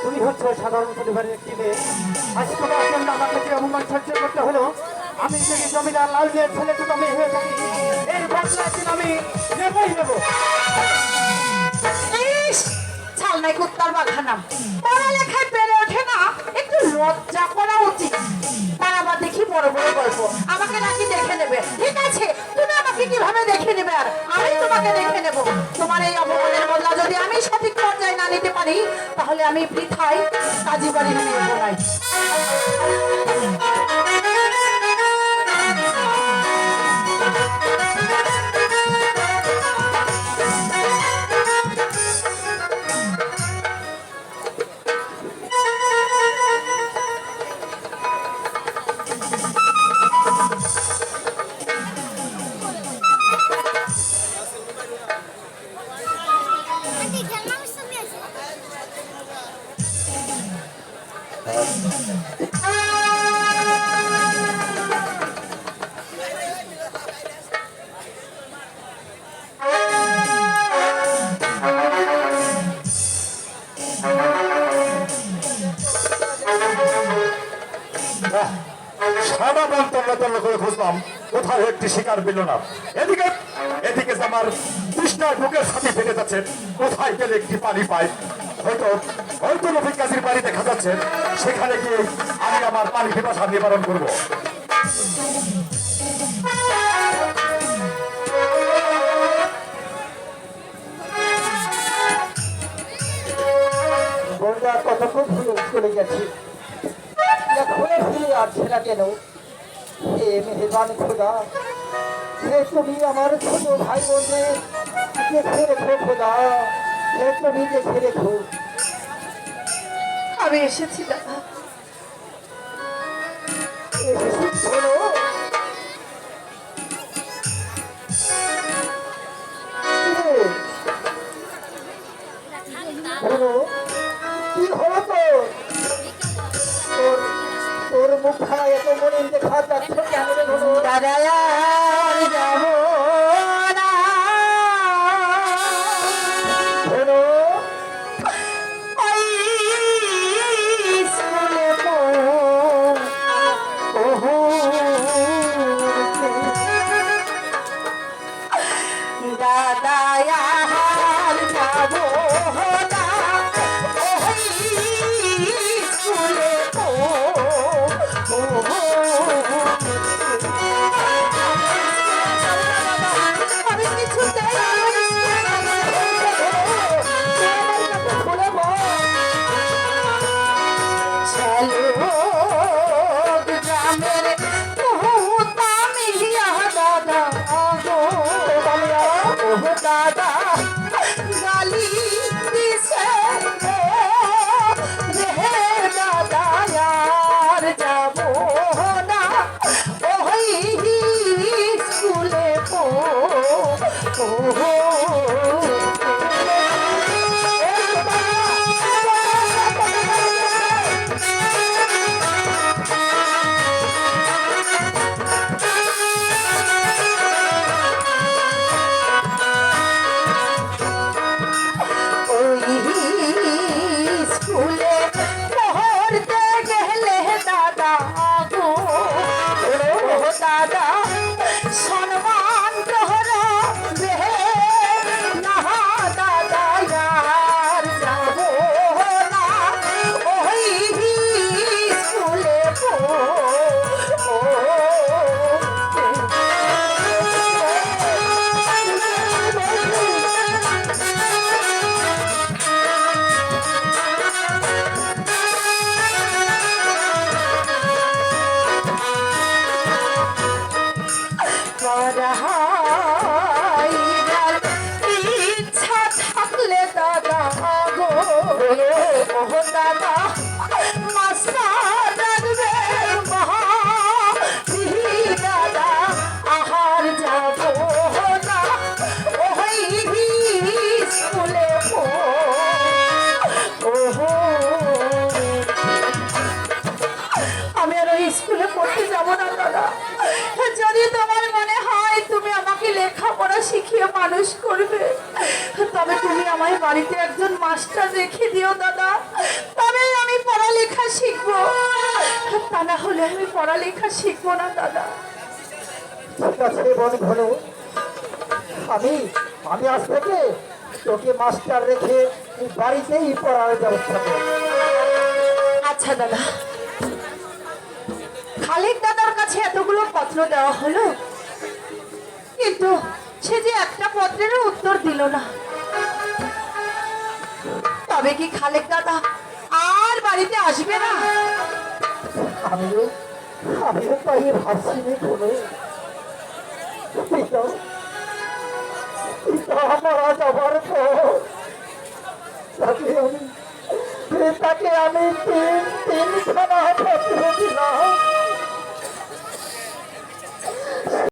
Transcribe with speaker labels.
Speaker 1: তুমি হচ্ছে সাধারণ পরিবারের একটি মেয়ে। আজ তোমার জন্য আমাকে যে অপমান সহ্য করতে হলো, আমি যদি জমিদার লাল মেয়ের ছেলে তো আমি হয়ে থাকি, এর বদলা একদিন আমি নেবই নেব।
Speaker 2: ছালনাই কুত্তার বাঘানা পড়ালেখায় পেরে ওঠে না, একটু লজ্জা করা উচিত। তার আবার দেখি বড় বড় গল্প, আমাকে নাকি দেখে নেবে। ঠিক আছে, তুমি আমাকে কিভাবে দেখে নেবে, আর আমি তোমাকে দেখে নেব। তোমার এই অপমানের বদলা যদি আমি সঠিক পর্যায়ে না নিতে পারি, তাহলে আমি বৃথায় কাজী বাড়ি নিয়ে বলাই।
Speaker 3: সারা বন তন্ন করে খুঁজলাম, কোথাও একটি শিকার পেল না। এদিকে এদিকে আমার তৃষ্ণার বুকের সাথে ফেটে যাচ্ছে, কোথায় গেলে একটি পানি পাই। হয়তো হয়তো রফিক কাজীর বাড়ি দেখা যাচ্ছে, সেখানে গিয়ে আমি আমার পানি পিপাসা নিবারণ করবো।
Speaker 1: বন্ধা কতক্ষণ ভুলে চলে গেছি, খুলে ফিরে আসছে না কেন? হে মেহেরবান খোদা, হে তুমি আমার ছোট ভাই বোনদের দেখে রেখো খোদা, হে তুমি দেখে রেখো।
Speaker 2: আমি এসেছি দাদা।
Speaker 1: শোনো, কি হলো তোর মুখখানা এত মনে দেখা যাচ্ছে কেন রে ধরো?
Speaker 2: দাদা যাব না,
Speaker 1: ধরো
Speaker 2: ওই স্কুলে দাদা আর যাব না, ওই স্কুলে আমি কিছুতেই গ্রামের দাদা দাদা গালি দিছে রে দাদা আর যাব না, ওই স্কুলে স্কুলে পড়তে গেলে দাদা গো দাদা সম্মান গ্রহণ রে না দাদা আর যাব না, ওই স্কুলে ইচ্ছা থাকলে দাদা গো দাদা মাস্টার ডাকবে মহা দাদা আহার যাব না, ওই স্কুলে আমি আর ওই স্কুলে পড়তে যাব না দাদা। যদি তোমার মনে হয় তুমি আমাকে লেখাপড়া শিখিয়ে মানুষ করবে, তবে তুমি আমায় বাড়িতে একজন মাস্টার রেখে দিও দাদা, তবে পড়ালেখা শিখবো, তা না হলে আমি পড়ালেখা শিখবো না দাদা।
Speaker 1: ঠিক আছে বোন ঘন, আমি আমি আজ থেকে তোকে মাস্টার রেখে এই বাড়িতেই পড়ার ব্যবস্থা করব।
Speaker 2: আচ্ছা দাদা, খালিক দাদার কাছে এতগুলো পত্র দেওয়া হলো, কিন্তু সে যে একটা পত্রেরও উত্তর দিল না। তবে কি খালেক দাদা আর বাড়িতে আসবে না?
Speaker 1: আমিও আমিও তাই ভাবছি রে ঘন। পিতা পিতা মারা যাবার পর তাকে আমি তিনখানা পত্র দিলাম।